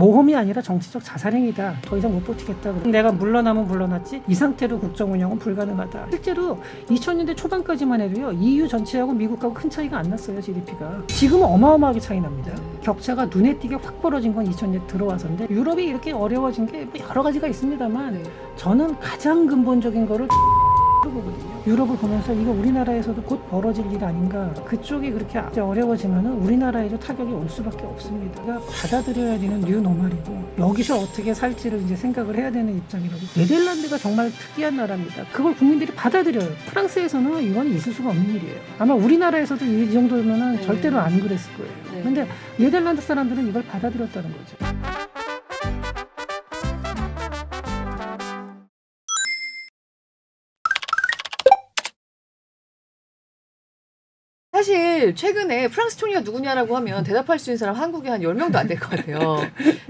모험이 아니라 정치적 자살행위다. 더 이상 못 버티겠다. 내가 물러나면 물러났지 이 상태로 국정 운영은 불가능하다. 실제로 2000년대 초반까지만 해도요. EU 전체하고 미국하고 큰 차이가 안 났어요. GDP가. 지금은 어마어마하게 차이 납니다. 격차가 눈에 띄게 확 벌어진 건 2000년대 들어와서인데 유럽이 이렇게 어려워진 게 뭐 여러 가지가 있습니다만 저는 가장 근본적인 거를 보거든요. 유럽을 보면서 이거 우리나라에서도 곧 벌어질 일 아닌가. 그쪽이 그렇게 어려워지면 우리나라에도 타격이 올 수밖에 없습니다. 그러니까 받아들여야 되는 뉴노멀이고 여기서 어떻게 살지를 이제 생각을 해야 되는 입장이라고. 네덜란드가 정말 특이한 나라입니다. 그걸 국민들이 받아들여요. 프랑스에서는 이건 있을 수가 없는 일이에요. 아마 우리나라에서도 이 정도면 절대로 안 그랬을 거예요. 그런데 네덜란드 사람들은 이걸 받아들였다는 거죠. 사실 최근에 프랑스 총리가 누구냐라고 하면 대답할 수 있는 사람 한국에 한 10명도 안 될 것 같아요.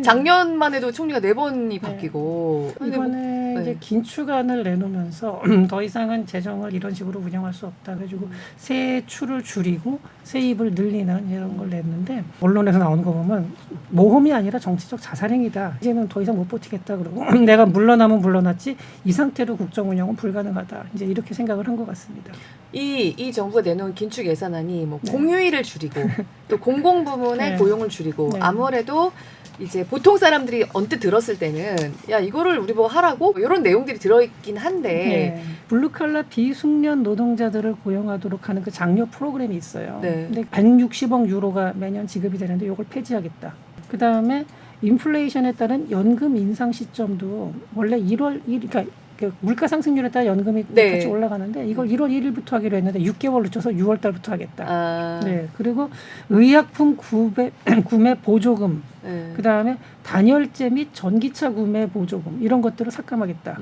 작년만 해도 총리가 4번이 바뀌고. 이번에 이제 긴축안을 내놓으면서 더 이상은 재정을 이런 식으로 운영할 수 없다. 그래가지고 세출을 줄이고 세입을 늘리는 이런 걸 냈는데 언론에서 나오는 거 보면 모험이 아니라 정치적 자살행위다. 이제는 더 이상 못 버티겠다. 그러고 내가 물러나면 물러났지 이 상태로 국정 운영은 불가능하다. 이제 이렇게 생각을 한 것 같습니다. 이 정부가 내놓은 긴축 예산안이 뭐 공휴일을 줄이고 또 공공부문의 고용을 줄이고 아무래도 이제 보통 사람들이 언뜻 들었을 때는 야 이거를 우리 뭐 하라고 이런 내용들이 들어있긴 한데 블루칼라 비숙련 노동자들을 고용하도록 하는 그 장려 프로그램이 있어요. 네. 근데 160억 유로가 매년 지급이 되는데 이걸 폐지하겠다. 그 다음에 인플레이션에 따른 연금 인상 시점도 원래 1월 1일 그러니까 그 물가 상승률에 따라 연금이 같이 올라가는데 이걸 1월 1일부터 하기로 했는데 6개월 늦춰서 6월 달부터 하겠다. 그리고 의약품 구매 보조금, 그 다음에 단열재 및 전기차 구매 보조금 이런 것들을 삭감하겠다.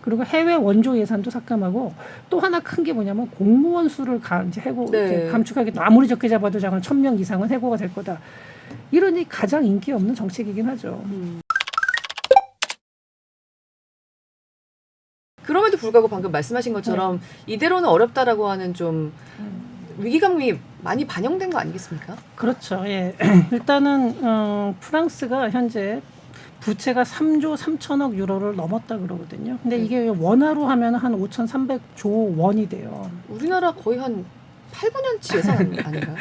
그리고 해외 원조 예산도 삭감하고 또 하나 큰 게 뭐냐면 공무원 수를 이제 감축하겠다. 아무리 적게 잡아도 작은 1000명 이상은 해고가 될 거다. 이러니 가장 인기 없는 정책이긴 하죠. 그럼에도 불구하고 방금 말씀하신 것처럼 이대로는 어렵다라고 하는 좀 위기감이 많이 반영된 거 아니겠습니까? 그렇죠. 예. 일단은 프랑스가 현재 부채가 3조 3천억 유로를 넘었다 그러거든요. 근데 이게 원화로 하면 한 5,300조 원이 돼요. 우리나라 거의 한 8, 9년치 예산 아닌가요?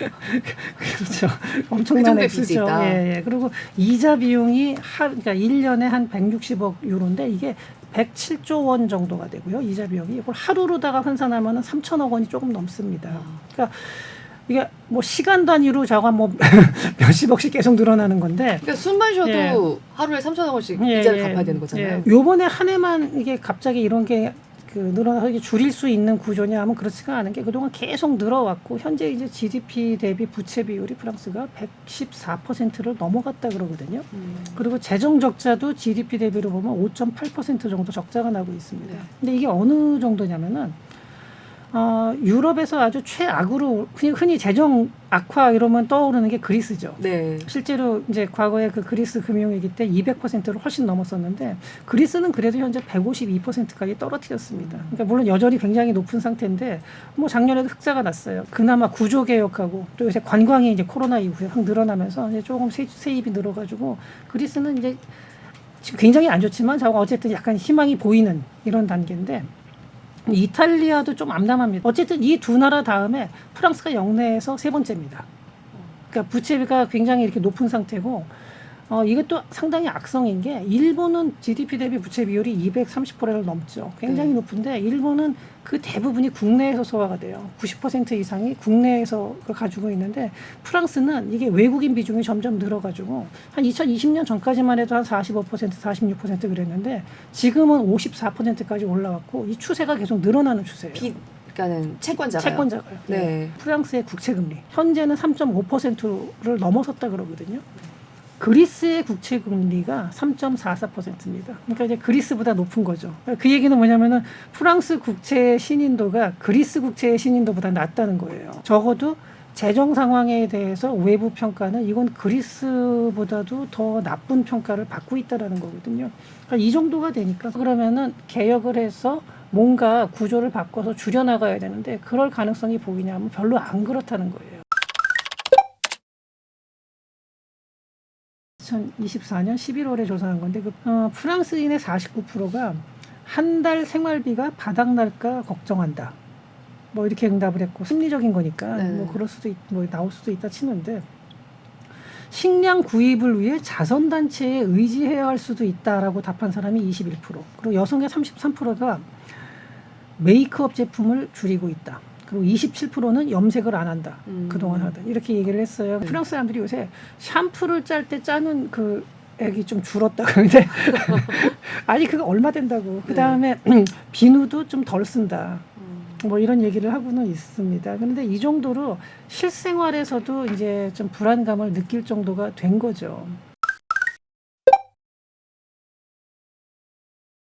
그렇죠. 엄청난 액수죠. 예. 그리고 이자 비용이 그러니까 1년에 한 160억 유로인데 이게 107조 원 정도가 되고요. 이자 비용이. 이걸 하루로다가 환산하면 3천억 원이 조금 넘습니다. 그러니까 이게 뭐 시간 단위로 저가 뭐 몇십억씩 계속 늘어나는 건데. 그러니까 숨만 쉬어도 하루에 3천억 원씩 이자를 갚아야 되는 거잖아요. 요번에 한 해만 이게 갑자기 이런 게 늘어나서 이게 줄일 수 있는 구조냐 하면 그렇지가 않은 게 그동안 계속 늘어왔고 현재 이제 GDP 대비 부채 비율이 프랑스가 114%를 넘어갔다 그러거든요. 그리고 재정 적자도 GDP 대비로 보면 5.8% 정도 적자가 나고 있습니다. 근데 이게 어느 정도냐면은 유럽에서 아주 최악으로 흔히 재정 악화 이러면 떠오르는 게 그리스죠. 실제로 이제 과거에 그 그리스 금융위기 때 200%를 훨씬 넘었었는데 그리스는 그래도 현재 152%까지 떨어뜨렸습니다. 그러니까 물론 여전히 굉장히 높은 상태인데 뭐 작년에도 흑자가 났어요. 그나마 구조 개혁하고 또 요새 관광이 이제 코로나 이후에 확 늘어나면서 이제 조금 세입이 늘어가지고 그리스는 이제 지금 굉장히 안 좋지만 어쨌든 약간 희망이 보이는 이런 단계인데. 이탈리아도 좀 암담합니다. 어쨌든 이 두 나라 다음에 프랑스가 영내에서 세 번째입니다. 그러니까 부채가 굉장히 이렇게 높은 상태고 이것도 상당히 악성인 게 일본은 GDP 대비 부채 비율이 230%를 넘죠. 굉장히 높은데 일본은 그 대부분이 국내에서 소화가 돼요. 90% 이상이 국내에서 그걸 가지고 있는데 프랑스는 이게 외국인 비중이 점점 늘어가지고 한 2020년 전까지만 해도 한 45%, 46% 그랬는데 지금은 54%까지 올라왔고 이 추세가 계속 늘어나는 추세예요. 그러니까는 채권자가요. 프랑스의 국채금리 현재는 3.5%를 넘어섰다 그러거든요. 그리스의 국채 금리가 3.44%입니다. 그러니까 이제 그리스보다 높은 거죠. 그 얘기는 뭐냐면은 프랑스 국채의 신인도가 그리스 국채의 신인도보다 낮다는 거예요. 적어도 재정 상황에 대해서 외부 평가는 이건 그리스보다도 더 나쁜 평가를 받고 있다라는 거거든요. 그러니까 이 정도가 되니까 그러면은 개혁을 해서 뭔가 구조를 바꿔서 줄여나가야 되는데 그럴 가능성이 보이냐면 별로 안 그렇다는 거예요. 2024년 11월에 조사한 건데 프랑스인의 49%가 한 달 생활비가 바닥날까 걱정한다. 뭐 이렇게 응답을 했고 심리적인 거니까 네. 뭐 그럴 수도 뭐 나올 수도 있다 치는데 식량 구입을 위해 자선단체에 의지해야 할 수도 있다라고 답한 사람이 21%. 그리고 여성의 33%가 메이크업 제품을 줄이고 있다. 그리고 27%는 염색을 안 한다. 그동안 하던. 이렇게 얘기를 했어요. 프랑스 사람들이 요새 샴푸를 짤 때 짜는 그 액이 좀 줄었다 그러는데 아니 그거 얼마 된다고. 그다음에 비누도 좀 덜 쓴다. 뭐 이런 얘기를 하고는 있습니다. 그런데 이 정도로 실생활에서도 이제 좀 불안감을 느낄 정도가 된 거죠.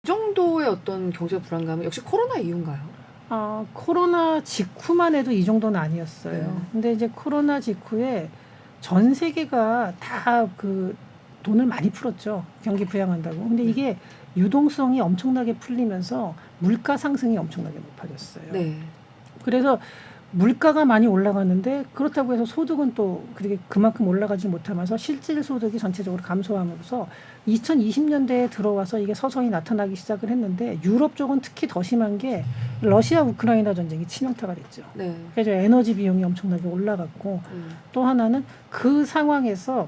이 정도의 어떤 경제 불안감은 역시 코로나 이유인가요? 코로나 직후만 해도 이 정도는 아니었어요. 근데 이제 코로나 직후에 전 세계가 다 그 돈을 많이 풀었죠. 경기 부양한다고. 근데 이게 유동성이 엄청나게 풀리면서 물가 상승이 엄청나게 높아졌어요. 네. 그래서 물가가 많이 올라갔는데 그렇다고 해서 소득은 또 그렇게 그만큼 올라가지 못하면서 실질 소득이 전체적으로 감소하면서 2020년대에 들어와서 이게 서서히 나타나기 시작을 했는데 유럽 쪽은 특히 더 심한 게 러시아 우크라이나 전쟁이 치명타가 됐죠. 네. 그래서 에너지 비용이 엄청나게 올라갔고 또 하나는 그 상황에서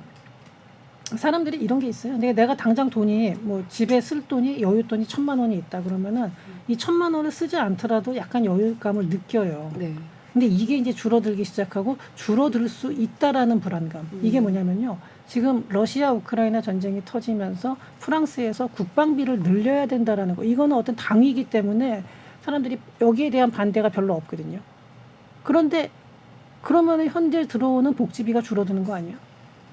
사람들이 이런 게 있어요. 내가 당장 돈이 뭐 집에 쓸 돈이 여윳돈이 1,000만 원이 있다 그러면은 이 1,000만 원을 쓰지 않더라도 약간 여유감을 느껴요. 네. 근데 이게 이제 줄어들기 시작하고 줄어들 수 있다라는 불안감. 이게 뭐냐면요. 지금 러시아 우크라이나 전쟁이 터지면서 프랑스에서 국방비를 늘려야 된다라는 거. 이거는 어떤 당위이기 때문에 사람들이 여기에 대한 반대가 별로 없거든요. 그런데 그러면 현재 들어오는 복지비가 줄어드는 거 아니야?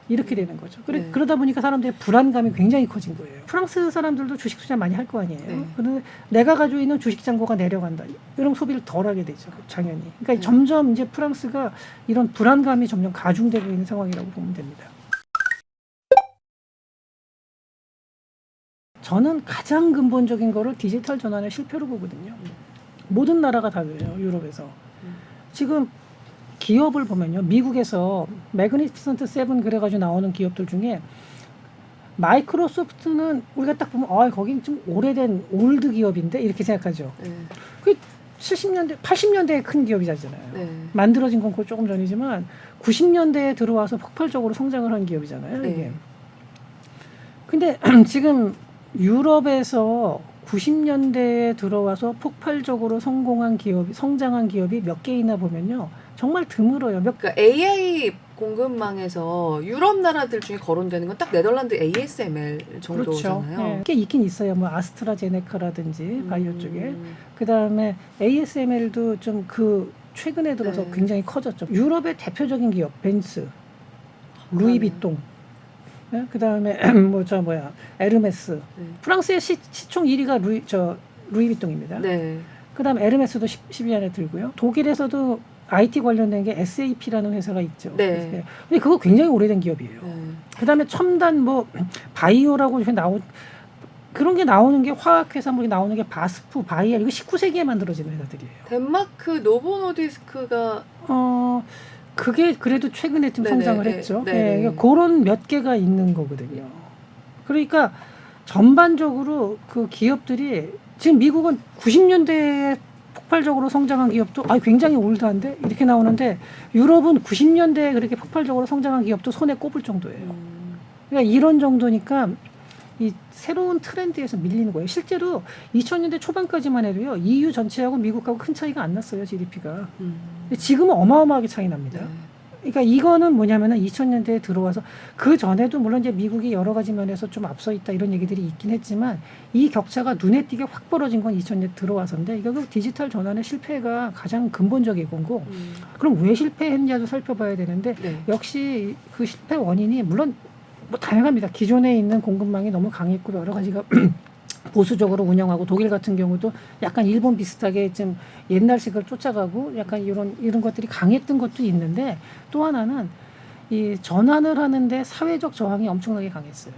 이렇게 되는 거죠. 네. 그러다 보니까 사람들의 불안감이 굉장히 커진 거예요. 프랑스 사람들도 주식 투자 많이 할 거 아니에요. 네. 그런데 내가 가지고 있는 주식 잔고가 내려간다. 이런 소비를 덜 하게 되죠. 당연히. 그러니까 네. 점점 이제 프랑스가 이런 불안감이 점점 가중되고 있는 상황이라고 보면 됩니다. 저는 가장 근본적인 거를 디지털 전환의 실패로 보거든요. 모든 나라가 다 그래요. 유럽에서. 지금 기업을 보면요. 미국에서 매그니피선트 세븐 그래가지고 나오는 기업들 중에 마이크로소프트는 우리가 딱 보면 거긴 좀 오래된 올드 기업인데 이렇게 생각하죠. 네. 그 70년대, 80년대에 큰 기업이잖아요. 네. 만들어진 건 조금 전이지만 90년대에 들어와서 폭발적으로 성장을 한 기업이잖아요. 네. 이게. 근데 지금 유럽에서 90년대에 들어와서 폭발적으로 성장한 기업이 몇 개이나 보면요. 정말 드물어요. 그러니까 AI 공급망에서 유럽 나라들 중에 거론되는 건 딱 네덜란드 ASML 정도잖아요. 그렇죠. 네. 꽤 있긴 있어요. 뭐 아스트라제네카라든지 바이오 쪽에. 그다음에 ASML도 좀 최근에 들어서 네. 굉장히 커졌죠. 유럽의 대표적인 기업 벤츠, 루이비통. 네? 그다음에 에르메스. 네. 프랑스의 시총 1위가 루이비통입니다. 네. 그다음 에르메스도 10위 안에 들고요. 독일에서도 IT 관련된 게 SAP라는 회사가 있죠. 네. 근데 그거 굉장히 오래된 기업이에요. 네. 그다음에 첨단 바이오라고 그런 게 나오는 게 화학회사 나오는 게 바스프, 바이엘 이거 19세기에 만들어진 회사들이에요. 덴마크 노보노디스크가 그게 그래도 최근에 좀 네네, 성장을 네, 했죠. 네, 네, 네. 그러니까 그런 몇 개가 있는 거거든요. 그러니까 전반적으로 그 기업들이 지금 미국은 90년대에 폭발적으로 성장한 기업도 굉장히 올드한데 이렇게 나오는데 유럽은 90년대에 그렇게 폭발적으로 성장한 기업도 손에 꼽을 정도예요. 그러니까 이런 정도니까 이 새로운 트렌드에서 밀리는 거예요. 실제로 2000년대 초반까지만 해도요. EU 전체하고 미국하고 큰 차이가 안 났어요. GDP가. 근데 지금은 어마어마하게 차이 납니다. 네. 그러니까 이거는 뭐냐면은 2000년대에 들어와서 그 전에도 물론 이제 미국이 여러 가지 면에서 좀 앞서 있다 이런 얘기들이 있긴 했지만 이 격차가 눈에 띄게 확 벌어진 건 2000년대 들어와서인데 이거 그 디지털 전환의 실패가 가장 근본적인 거고 그럼 왜 실패했냐도 살펴봐야 되는데 네. 역시 그 실패 원인이 물론 다양합니다. 기존에 있는 공급망이 너무 강했고 여러 가지가 보수적으로 운영하고 독일 같은 경우도 약간 일본 비슷하게 좀 옛날식을 쫓아가고 약간 이런 것들이 강했던 것도 있는데 또 하나는 이 전환을 하는데 사회적 저항이 엄청나게 강했어요.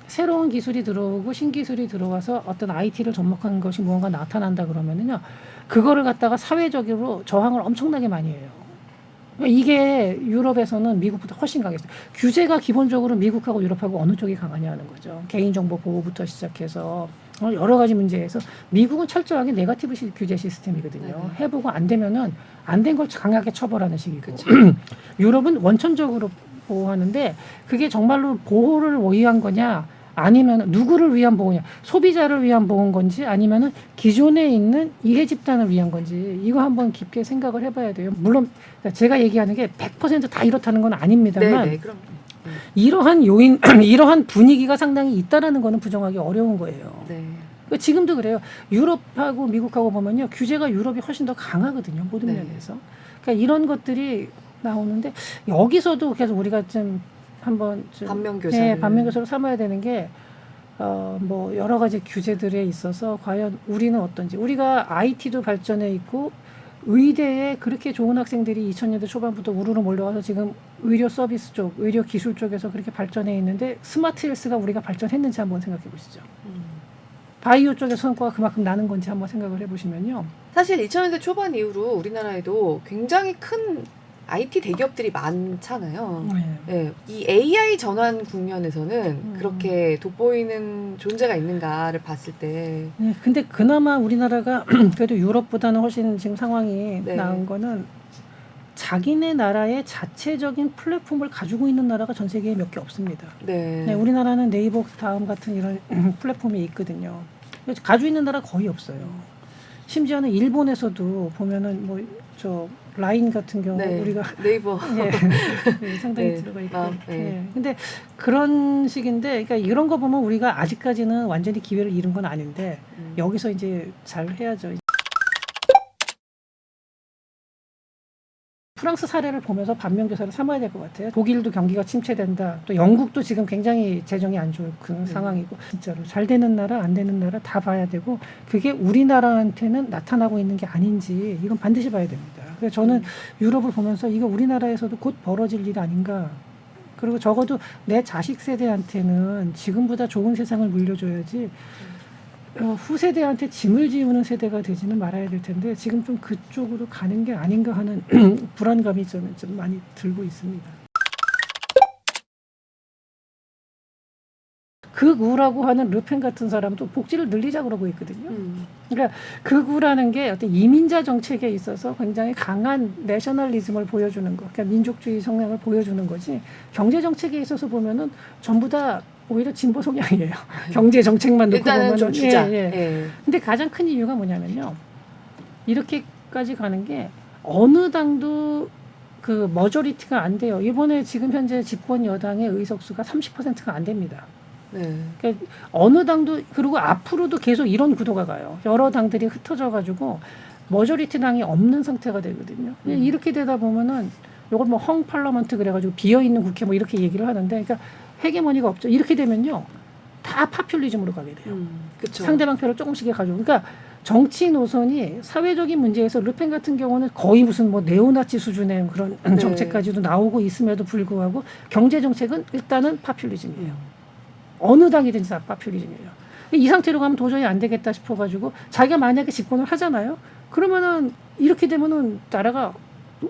새로운 기술이 들어오고 신기술이 들어와서 어떤 IT를 접목한 것이 무언가 나타난다 그러면은요 그거를 갖다가 사회적으로 저항을 엄청나게 많이 해요. 이게 유럽에서는 미국보다 훨씬 강했어요. 규제가 기본적으로 미국하고 유럽하고 어느 쪽이 강하냐는 거죠. 개인정보 보호부터 시작해서 여러 가지 문제에서 미국은 철저하게 네거티브 규제 시스템이거든요. 네네. 해보고 안 되면은 안 된 걸 강하게 처벌하는 식이고 그쵸. 유럽은 원천적으로 보호하는데 그게 정말로 보호를 위한 거냐 아니면 누구를 위한 보호냐 소비자를 위한 보호인 건지 아니면은 기존에 있는 이해 집단을 위한 건지 이거 한번 깊게 생각을 해봐야 돼요. 물론 제가 얘기하는 게 100%다 이렇다는 건 아닙니다만 네, 그럼. 이러한 요인 이러한 분위기가 상당히 있다라는 거는 부정하기 어려운 거예요. 네. 그러니까 지금도 그래요. 유럽하고 미국하고 보면요 규제가 유럽이 훨씬 더 강하거든요. 모든 네. 면에서. 그러니까 이런 것들이 나오는데 여기서도 계속 우리가 좀 한번 좀 반면교사를. 반면교사로 삼아야 되는 게 뭐 여러 가지 규제들에 있어서 과연 우리는 어떤지 우리가 IT도 발전해 있고 의대에 그렇게 좋은 학생들이 2000년대 초반부터 우르르 몰려와서 지금 의료 서비스 쪽, 의료 기술 쪽에서 그렇게 발전해 있는데 스마트 헬스가 우리가 발전했는지 한번 생각해 보시죠. 바이오 쪽의 성과가 그만큼 나는 건지 한번 생각을 해보시면요. 사실 2000년대 초반 이후로 우리나라에도 굉장히 큰 IT 대기업들이 많잖아요. 네. 이 AI 전환 국면에서는 그렇게 돋보이는 존재가 있는가를 봤을 때. 네, 근데 그나마 우리나라가 그래도 유럽보다는 훨씬 지금 상황이 네. 나은 거는 자기네 나라의 자체적인 플랫폼을 가지고 있는 나라가 전 세계에 몇 개 없습니다. 네. 네, 우리나라는 네이버 다음 같은 이런 플랫폼이 있거든요. 가지고 있는 나라 거의 없어요. 심지어는 일본에서도 보면은 뭐 저 라인 같은 경우 네. 우리가 네이버. 예, 상당히 네. 들어가 있고. 네. 예. 근데 그런 식인데, 그러니까 이런 거 보면 우리가 아직까지는 완전히 기회를 잃은 건 아닌데 여기서 이제 잘 해야죠. 프랑스 사례를 보면서 반면교사를 삼아야 될 것 같아요. 독일도 경기가 침체된다. 또 영국도 지금 굉장히 재정이 안 좋은 그런 상황이고 진짜로 잘 되는 나라 안 되는 나라 다 봐야 되고 그게 우리나라한테는 나타나고 있는 게 아닌지 이건 반드시 봐야 됩니다. 그래서 저는 유럽을 보면서 이거 우리나라에서도 곧 벌어질 일 아닌가. 그리고 적어도 내 자식 세대한테는 지금보다 좋은 세상을 물려줘야지 후세대한테 짐을 지우는 세대가 되지는 말아야 될 텐데 지금 좀 그쪽으로 가는 게 아닌가 하는 불안감이 좀 많이 들고 있습니다. 극우라고 하는 르펜 같은 사람도 복지를 늘리자 그러고 있거든요. 그러니까 극우라는 게 어떤 이민자 정책에 있어서 굉장히 강한 내셔널리즘을 보여주는 거, 그러니까 민족주의 성향을 보여주는 거지. 경제 정책에 있어서 보면은 전부 다 오히려 진보 성향이에요. 경제 정책만 놓고 일단은 보면 좀 주자. 예. 근데 가장 큰 이유가 뭐냐면요. 이렇게까지 가는 게 어느 당도 그 머저리티가 안 돼요. 이번에 지금 현재 집권 여당의 의석수가 30%가 안 됩니다. 네. 그러니까 어느 당도 그리고 앞으로도 계속 이런 구도가 가요. 여러 당들이 흩어져 가지고 머저리티 당이 없는 상태가 되거든요. 이렇게 되다 보면은 이걸 뭐 헝 팔러먼트 그래가지고 비어 있는 국회 뭐 이렇게 얘기를 하는데, 그러니까 헤게모니가 없죠. 이렇게 되면요, 다 파퓰리즘으로 가게 돼요. 그쵸. 상대방 표를 조금씩 가지고. 그러니까 정치 노선이 사회적인 문제에서 르펜 같은 경우는 거의 무슨 뭐 네오나치 수준의 그런 네. 정책까지도 나오고 있음에도 불구하고 경제 정책은 일단은 파퓰리즘이에요. 어느 당이든지 다 파퓰리즘이에요. 이 상태로 가면 도저히 안 되겠다 싶어가지고 자기가 만약에 집권을 하잖아요. 그러면은 이렇게 되면은 나라가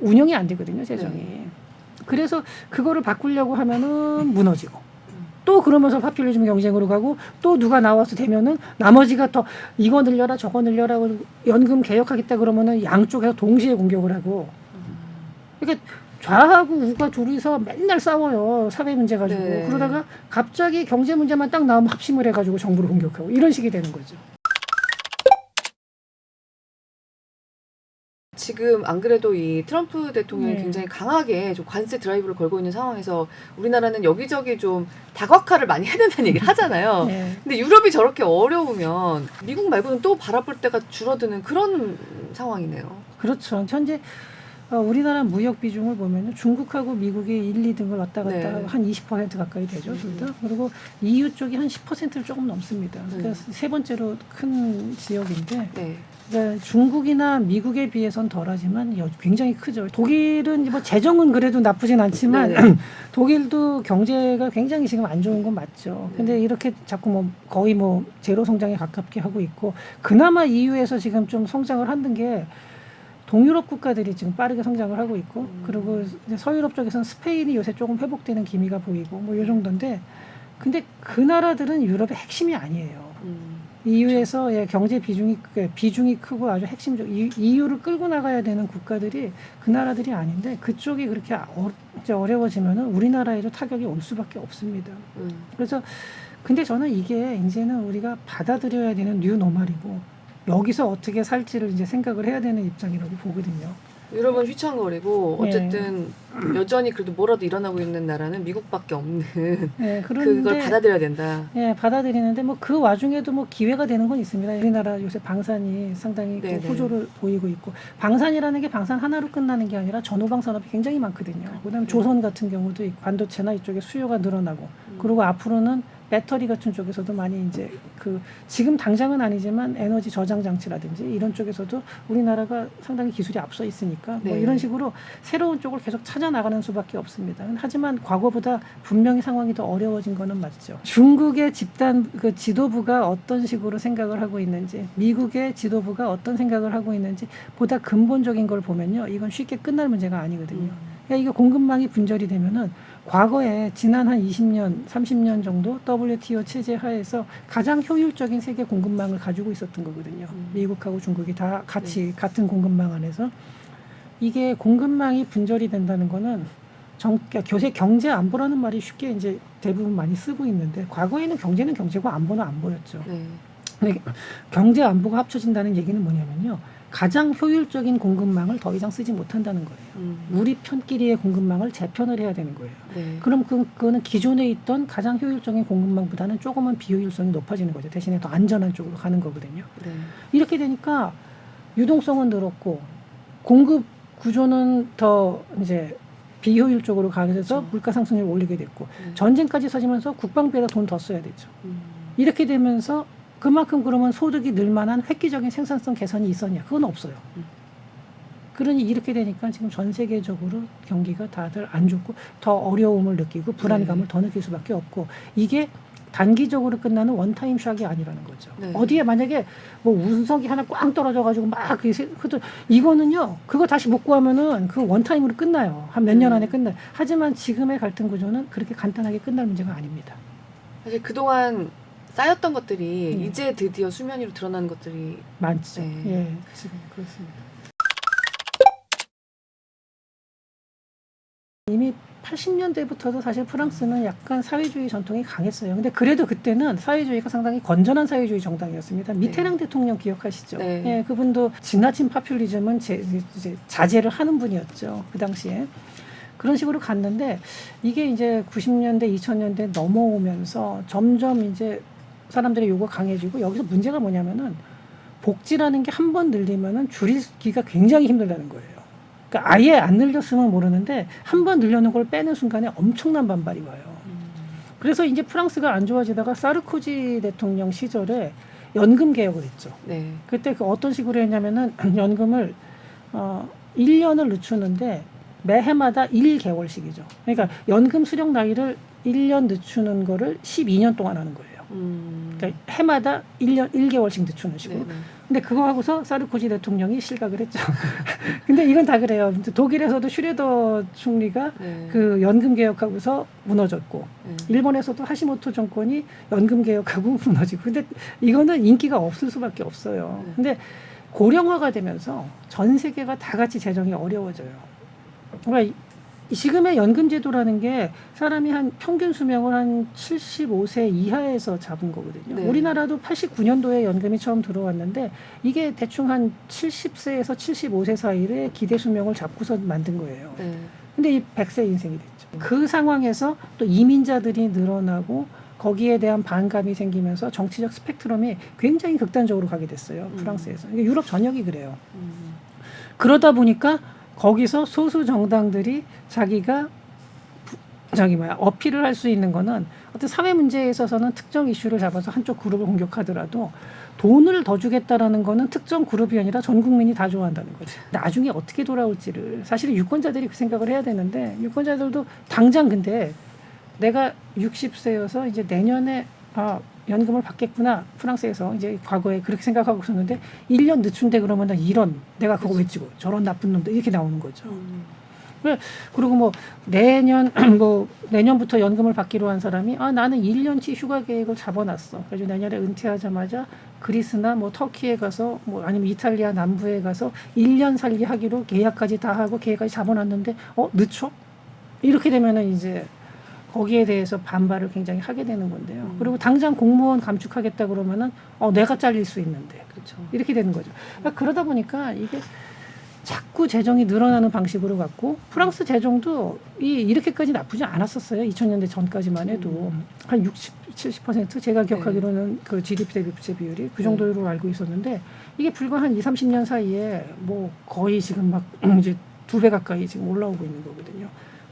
운영이 안 되거든요, 재정이. 네. 그래서 그거를 바꾸려고 하면은 무너지고 또 그러면서 파퓰리즘 경쟁으로 가고 또 누가 나와서 되면은 나머지가 더 이거 늘려라 저거 늘려라 연금 개혁하겠다 그러면은 양쪽에서 동시에 공격을 하고. 그러니까 좌하고 우가 둘이서 맨날 싸워요. 사회 문제 가지고. 네. 그러다가 갑자기 경제 문제만 딱 나오면 합심을 해가지고 정부를 공격하고 이런 식이 되는 거죠. 지금 안 그래도 이 트럼프 대통령이 네. 굉장히 강하게 좀 관세 드라이브를 걸고 있는 상황에서 우리나라는 여기저기 좀 다각화를 많이 해야 된다는 얘기를 하잖아요. 네. 근데 유럽이 저렇게 어려우면 미국 말고는 또 바라볼 때가 줄어드는 그런 상황이네요. 그렇죠. 현재 우리나라 무역 비중을 보면 중국하고 미국이 1, 2등을 왔다 갔다 네. 한 20% 가까이 되죠, 둘 다. 그리고 EU 쪽이 한 10%를 조금 넘습니다. 그러니까 세 번째로 큰 지역인데 네. 그러니까 중국이나 미국에 비해서는 덜하지만 굉장히 크죠. 독일은 뭐 재정은 그래도 나쁘진 않지만 네. 독일도 경제가 굉장히 지금 안 좋은 건 맞죠. 근데 이렇게 자꾸 뭐 거의 뭐 제로 성장에 가깝게 하고 있고 그나마 EU에서 지금 좀 성장을 하는 게 동유럽 국가들이 지금 빠르게 성장을 하고 있고 그리고 이제 서유럽 쪽에서는 스페인이 요새 조금 회복되는 기미가 보이고 뭐 이 정도인데 근데 그 나라들은 유럽의 핵심이 아니에요. EU에서 예, 경제 비중이 크고 아주 핵심적 EU를 끌고 나가야 되는 국가들이 그 나라들이 아닌데 그쪽이 그렇게 이제 어려워지면은 우리나라에도 타격이 올 수밖에 없습니다. 그래서 근데 저는 이게 이제는 우리가 받아들여야 되는 뉴노멀이고 여기서 어떻게 살지를 이제 생각을 해야 되는 입장이라고 보거든요. 유럽은 휘청거리고 어쨌든 여전히 그래도 뭐라도 일어나고 있는 나라는 미국밖에 없는 그걸 받아들여야 된다. 예, 받아들이는데 뭐 그 와중에도 뭐 기회가 되는 건 있습니다. 우리나라 요새 방산이 상당히 그 호조를 보이고 있고 방산이라는 게 방산 하나로 끝나는 게 아니라 전후방 산업이 굉장히 많거든요. 그다음 조선 같은 경우도 반도체나 이쪽에 수요가 늘어나고 그리고 앞으로는 배터리 같은 쪽에서도 많이 이제 그 지금 당장은 아니지만 에너지 저장 장치라든지 이런 쪽에서도 우리나라가 상당히 기술이 앞서 있으니까 뭐 이런 식으로 새로운 쪽을 계속 찾아 나가는 수밖에 없습니다. 하지만 과거보다 분명히 상황이 더 어려워진 거는 맞죠. 중국의 집단 그 지도부가 어떤 식으로 생각을 하고 있는지, 미국의 지도부가 어떤 생각을 하고 있는지 보다 근본적인 걸 보면요, 이건 쉽게 끝날 문제가 아니거든요. 그러니까 이게 공급망이 분절이 되면은 과거에 지난 한 20년, 30년 정도 WTO 체제 하에서 가장 효율적인 세계 공급망을 가지고 있었던 거거든요. 미국하고 중국이 다 같이 같은 공급망 안에서 이게 공급망이 분절이 된다는 거는 교세 경제 안보라는 말이 쉽게 이제 대부분 많이 쓰고 있는데 과거에는 경제는 경제고 안보는 안보였죠. 근데 경제 안보가 합쳐진다는 얘기는 뭐냐면요. 가장 효율적인 공급망을 더 이상 쓰지 못한다는 거예요. 우리 편끼리의 공급망을 재편을 해야 되는 거예요. 그럼 그거는 기존에 있던 가장 효율적인 공급망보다는 조금은 비효율성이 높아지는 거죠. 대신에 더 안전한 쪽으로 가는 거거든요. 이렇게 되니까 유동성은 늘었고 공급 구조는 더 이제 비효율적으로 가게 돼서 물가 상승률을 올리게 됐고 전쟁까지 터지면서 국방비에다 돈 더 써야 되죠. 이렇게 되면서 그만큼 그러면 소득이 늘 만한 획기적인 생산성 개선이 있었냐? 그건 없어요. 그러니 이렇게 되니까 지금 전 세계적으로 경기가 다들 안 좋고 더 어려움을 느끼고 불안감을 더 느낄 수밖에 없고 이게 단기적으로 끝나는 원타임 샥이 아니라는 거죠. 어디에 만약에 뭐 운석이 하나 꽝 떨어져가지고 막 이거는요, 그거 다시 못 구하면은 그 원타임으로 끝나요. 한 몇 년 안에 끝나요. 하지만 지금의 갈등 구조는 그렇게 간단하게 끝날 문제가 아닙니다. 사실 그동안 쌓였던 것들이 이제 드디어 수면 위로 드러나는 것들이 많죠. 예, 지금 그렇습니다. 이미 80년대부터도 사실 프랑스는 약간 사회주의 전통이 강했어요. 근데 그래도 그때는 사회주의가 상당히 건전한 사회주의 정당이었습니다. 미테랑 대통령 기억하시죠? 예, 그분도 지나친 파퓰리즘은 이제 자제를 하는 분이었죠. 그 당시에. 그런 식으로 갔는데 이게 이제 90년대, 2000년대 넘어오면서 점점 이제 사람들의 요구가 강해지고 여기서 문제가 뭐냐면은 복지라는 게 한 번 늘리면은 줄이기가 굉장히 힘들다는 거예요. 그러니까 아예 안 늘렸으면 모르는데 한 번 늘려놓은 걸 빼는 순간에 엄청난 반발이 와요. 그래서 이제 프랑스가 안 좋아지다가 사르코지 대통령 시절에 연금 개혁을 했죠. 그때 그 어떤 식으로 했냐면은 연금을 1년을 늦추는데 매해마다 1개월씩이죠. 그러니까 연금 수령 나이를 1년 늦추는 거를 12년 동안 하는 거예요. 그러니까 해마다 1개월씩 늦추는 식으로. 근데 그거 하고서 사르코지 대통령이 실각을 했죠. 근데 이건 다 그래요. 독일에서도 슈레더 총리가 그 연금 개혁하고서 무너졌고, 일본에서도 하시모토 정권이 연금 개혁하고 무너지고. 근데 이거는 인기가 없을 수밖에 없어요. 근데 고령화가 되면서 전 세계가 다 같이 재정이 어려워져요. 그러니까 지금의 연금 제도라는 게 사람이 한 평균 수명을 한 75세 이하에서 잡은 거거든요. 우리나라도 89년도에 연금이 처음 들어왔는데 이게 대충 한 70세에서 75세 사이에 기대 수명을 잡고서 만든 거예요. 근데 이 100세 인생이 됐죠. 그 상황에서 또 이민자들이 늘어나고 거기에 대한 반감이 생기면서 정치적 스펙트럼이 굉장히 극단적으로 가게 됐어요. 프랑스에서. 유럽 전역이 그래요. 그러다 보니까 거기서 소수 정당들이 자기가 어필을 할 수 있는 거는 어떤 사회 문제에 있어서는 특정 이슈를 잡아서 한쪽 그룹을 공격하더라도 돈을 더 주겠다라는 거는 특정 그룹이 아니라 전 국민이 다 좋아한다는 거죠. 나중에 어떻게 돌아올지를 사실은 유권자들이 그 생각을 해야 되는데 유권자들도 당장 근데 내가 60세여서 이제 내년에 연금을 받겠구나. 프랑스에서 이제 과거에 그렇게 생각하고 있었는데 1년 늦춘데 그러면 나 이런 내가 그거 왜 찍어 저런 나쁜 놈들 이렇게 나오는 거죠. 그리고 뭐 내년부터 연금을 받기로 한 사람이 나는 1년치 휴가 계획을 잡아놨어. 그래서 내년에 은퇴하자마자 그리스나 뭐 터키에 가서 뭐 아니면 이탈리아 남부에 가서 1년 살기 하기로 계약까지 다 하고 계획까지 잡아놨는데 늦춰? 이렇게 되면은 이제 거기에 대해서 반발을 굉장히 하게 되는 건데요. 그리고 당장 공무원 감축하겠다 그러면은 내가 잘릴 수 있는데 그렇죠. 이렇게 되는 거죠. 그러다 보니까 이게 자꾸 재정이 늘어나는 방식으로 갔고 프랑스 재정도 이렇게까지 나쁘지 않았었어요. 2000년대 전까지만 해도 한 60, 70% 제가 기억하기로는 그 GDP 대비 부채 비율이 그 정도로 알고 있었는데 이게 불과 한 20, 30년 사이에 뭐 거의 지금 막 이제 2배 가까이 지금 올라오고 있는 거거든요.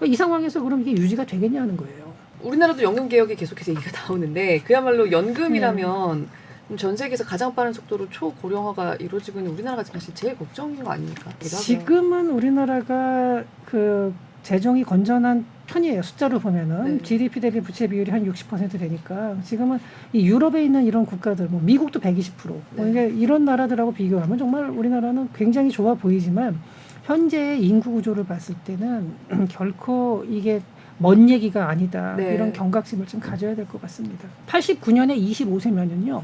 이 상황에서 그럼 이게 유지가 되겠냐는 거예요. 우리나라도 연금 개혁이 계속해서 얘기가 나오는데 그야말로 연금이라면 전 세계에서 가장 빠른 속도로 초고령화가 이루어지고 있는 우리나라가 사실 제일 걱정인 거 아닙니까? 지금은 우리나라가 그 재정이 건전한 편이에요. 숫자로 보면은 GDP 대비 부채 비율이 한 60% 되니까 지금은 이 유럽에 있는 이런 국가들, 뭐 미국도 120%. 그러니까 이런 나라들하고 비교하면 정말 우리나라는 굉장히 좋아 보이지만 현재의 인구 구조를 봤을 때는 결코 이게 먼 얘기가 아니다. 이런 경각심을 좀 가져야 될 것 같습니다. 89년에 25세면은요.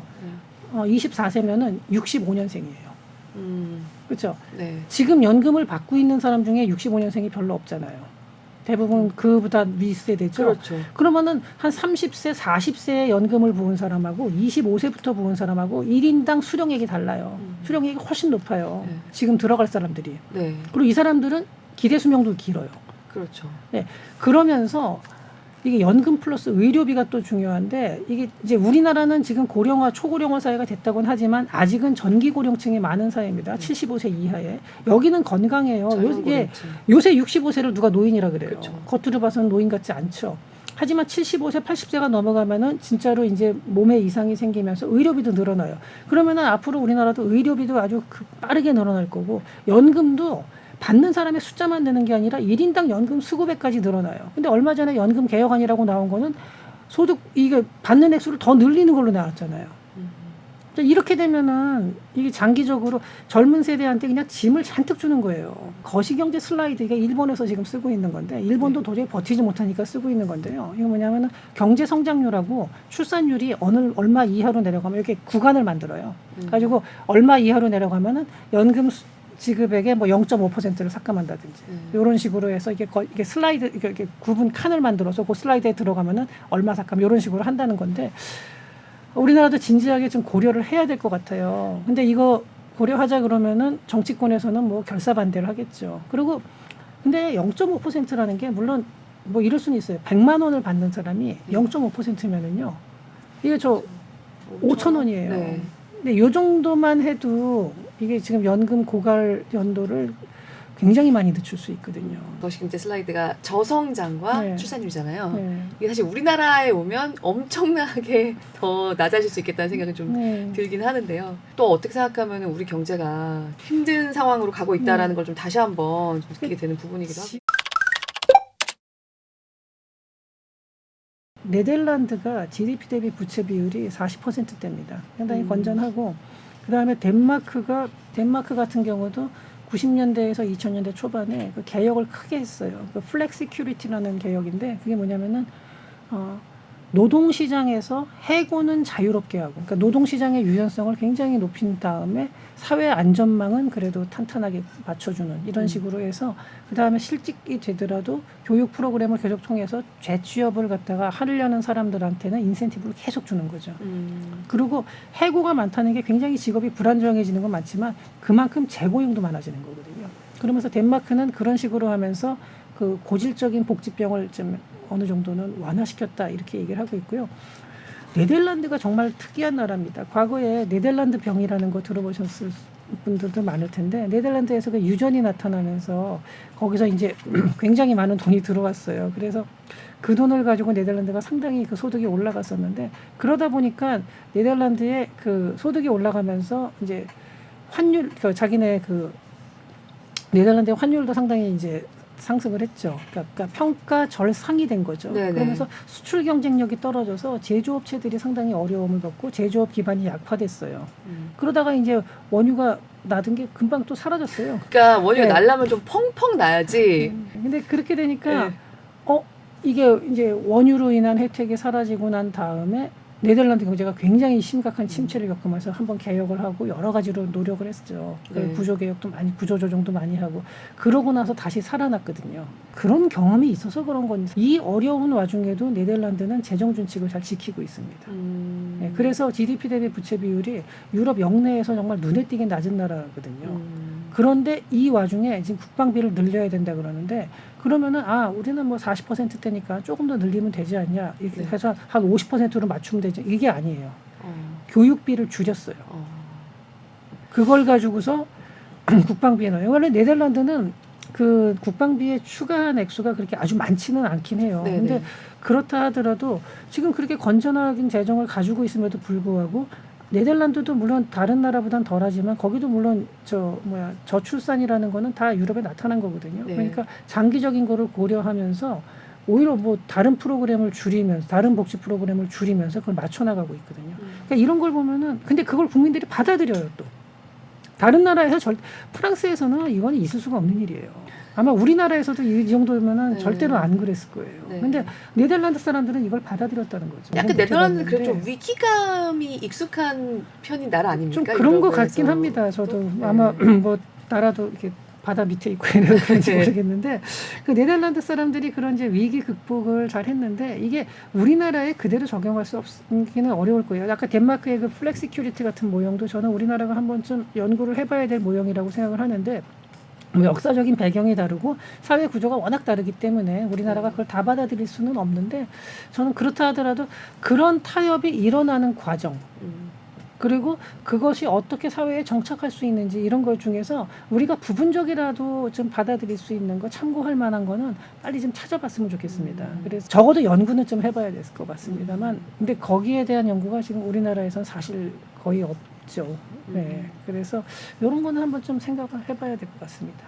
24세면은 65년생이에요. 그렇죠? 지금 연금을 받고 있는 사람 중에 65년생이 별로 없잖아요. 대부분 그보다 윗세대죠. 그렇죠. 그러면은 한 30세, 40세에 연금을 부은 사람하고 25세부터 부은 사람하고 1인당 수령액이 달라요. 수령액이 훨씬 높아요. 지금 들어갈 사람들이. 그리고 이 사람들은 기대 수명도 길어요. 그렇죠. 그러면서 이게 연금 플러스 의료비가 또 중요한데 이게 이제 우리나라는 지금 고령화, 초고령화 사회가 됐다고는 하지만 아직은 전기 고령층이 많은 사회입니다. 75세 이하에. 여기는 건강해요. 요새 65세를 누가 노인이라 그래요. 그렇죠. 겉으로 봐서는 노인 같지 않죠. 하지만 75세, 80세가 넘어가면은 진짜로 이제 몸에 이상이 생기면서 의료비도 늘어나요. 그러면은 앞으로 우리나라도 의료비도 아주 빠르게 늘어날 거고 연금도 받는 사람의 숫자만 느는 게 아니라 1인당 연금 수급액까지 늘어나요. 근데 얼마 전에 연금 개혁안이라고 나온 거는 소득 이게 받는 액수를 더 늘리는 걸로 나왔잖아요. 이렇게 되면은 이게 장기적으로 젊은 세대한테 그냥 짐을 잔뜩 주는 거예요. 거시경제 슬라이드 이게 일본에서 지금 쓰고 있는 건데 일본도 도저히 버티지 못하니까 쓰고 있는 건데요. 이거 뭐냐면은 경제 성장률하고 출산율이 얼마 이하로 내려가면 이렇게 구간을 만들어요. 가지고 얼마 이하로 내려가면은 연금 지급액의 뭐 0.5%를 삭감한다든지 이런 식으로 해서 이게 슬라이드 이게 구분 칸을 만들어서 그 슬라이드에 들어가면은 얼마 삭감 이런 식으로 한다는 건데 우리나라도 진지하게 좀 고려를 해야 될 것 같아요. 근데 이거 고려하자 그러면은 정치권에서는 뭐 결사 반대를 하겠죠. 그리고 근데 0.5%라는 게 물론 뭐 이럴 수는 있어요. 100만 원을 받는 사람이 0.5%면은요. 이게 5,000원이에요. 근데 이 정도만 해도 이게 지금 연금 고갈 연도를 굉장히 많이 늦출 수 있거든요. 거시경제 슬라이드가 저성장과 출산율이잖아요. 이게 사실 우리나라에 오면 엄청나게 더 낮아질 수 있겠다는 생각은 좀 들긴 하는데요. 또 어떻게 생각하면 우리 경제가 힘든 상황으로 가고 있다는 걸 좀 다시 한번 좀 느끼게 되는 부분이기도 하고. 네덜란드가 GDP 대비 부채 비율이 40%대입니다. 상당히 건전하고 그다음에 덴마크 같은 경우도 90년대에서 2000년대 초반에 그 개혁을 크게 했어요. 그 플렉시큐리티라는 개혁인데 그게 뭐냐면은 노동시장에서 해고는 자유롭게 하고 그러니까 노동시장의 유연성을 굉장히 높인 다음에 사회 안전망은 그래도 탄탄하게 맞춰주는 이런 식으로 해서 그다음에 실직이 되더라도 교육 프로그램을 계속 통해서 재취업을 갖다가 하려는 사람들한테는 인센티브를 계속 주는 거죠. 그리고 해고가 많다는 게 굉장히 직업이 불안정해지는 건 많지만 그만큼 재고용도 많아지는 거거든요. 그러면서 덴마크는 그런 식으로 하면서 그 고질적인 복지병을 좀 어느 정도는 완화시켰다 이렇게 얘기를 하고 있고요. 네덜란드가 정말 특이한 나라입니다. 과거에 네덜란드 병이라는 거 들어보셨을 분들도 많을 텐데 네덜란드에서 그 유전이 나타나면서 거기서 이제 굉장히 많은 돈이 들어왔어요. 그래서 그 돈을 가지고 네덜란드가 상당히 그 소득이 올라갔었는데 그러다 보니까 네덜란드의 그 소득이 올라가면서 이제 환율 자기네 그 네덜란드의 환율도 상당히 이제 상승을 했죠. 그러니까 평가 절상이 된 거죠. 네네. 그러면서 수출 경쟁력이 떨어져서 제조업체들이 상당히 어려움을 겪고 제조업 기반이 약화됐어요. 그러다가 이제 원유가 나던 게 금방 또 사라졌어요. 그러니까 원유가 네. 날라면 좀 펑펑 나야지. 근데 그렇게 되니까 네. 이게 이제 원유로 인한 혜택이 사라지고 난 다음에 네덜란드 경제가 굉장히 심각한 침체를 겪으면서 한번 개혁을 하고 여러 가지로 노력을 했죠. 네. 구조 개혁도 많이, 구조 조정도 많이 하고 그러고 나서 다시 살아났거든요. 그런 경험이 있어서 그런 건지 이 어려운 와중에도 네덜란드는 재정 준칙을 잘 지키고 있습니다. 네, 그래서 GDP 대비 부채 비율이 유럽 영내에서 정말 눈에 띄게 낮은 나라거든요. 그런데 이 와중에 지금 국방비를 늘려야 된다 그러는데 그러면은 우리는 뭐 40%대니까 조금 더 늘리면 되지 않냐 이렇게 네. 해서 한 50%로 맞추면 되지 이게 아니에요. 교육비를 줄였어요. 그걸 가지고서 국방비에 넣어요. 원래 네덜란드는 그 국방비의 추가한 액수가 그렇게 아주 많지는 않긴 해요. 네네. 근데 그렇다 하더라도 지금 그렇게 건전한 재정을 가지고 있음에도 불구하고 네덜란드도 물론 다른 나라보단 덜하지만 거기도 물론 저출산이라는 거는 다 유럽에 나타난 거거든요. 네. 그러니까 장기적인 거를 고려하면서 오히려 뭐 다른 프로그램을 줄이면서 다른 복지 프로그램을 줄이면서 그걸 맞춰 나가고 있거든요. 그러니까 이런 걸 보면은 근데 그걸 국민들이 받아들여요 또. 다른 나라에서 프랑스에서는 이건 있을 수가 없는 일이에요. 아마 우리나라에서도 이 정도면은 네. 절대로 안 그랬을 거예요. 네. 근데 네덜란드 사람들은 이걸 받아들였다는 거죠. 약간 네덜란드는 그래 좀 못해봤는데. 위기감이 익숙한 편인 나라 아닙니까? 좀 그런 거 유럽에서. 같긴 합니다. 저도 네. 아마 뭐 나라도 이렇게 바다 밑에 있고 이런 그런지 네. 모르겠는데 그 네덜란드 사람들이 그런 이제 위기 극복을 잘 했는데 이게 우리나라에 그대로 적용할 수 없기는 어려울 거예요. 아까 덴마크의 그 플렉시큐리티 같은 모형도 저는 우리나라가 한 번쯤 연구를 해봐야 될 모형이라고 생각을 하는데 뭐 역사적인 배경이 다르고 사회 구조가 워낙 다르기 때문에 우리나라가 그걸 다 받아들일 수는 없는데 저는 그렇다 하더라도 그런 타협이 일어나는 과정 그리고 그것이 어떻게 사회에 정착할 수 있는지 이런 것 중에서 우리가 부분적이라도 좀 받아들일 수 있는 거 참고할 만한 거는 빨리 좀 찾아봤으면 좋겠습니다. 그래서 적어도 연구는 좀 해봐야 될 것 같습니다만 근데 거기에 대한 연구가 지금 우리나라에선 사실 거의 없죠. 네. 그래서 이런 거는 한번 좀 생각을 해봐야 될 것 같습니다.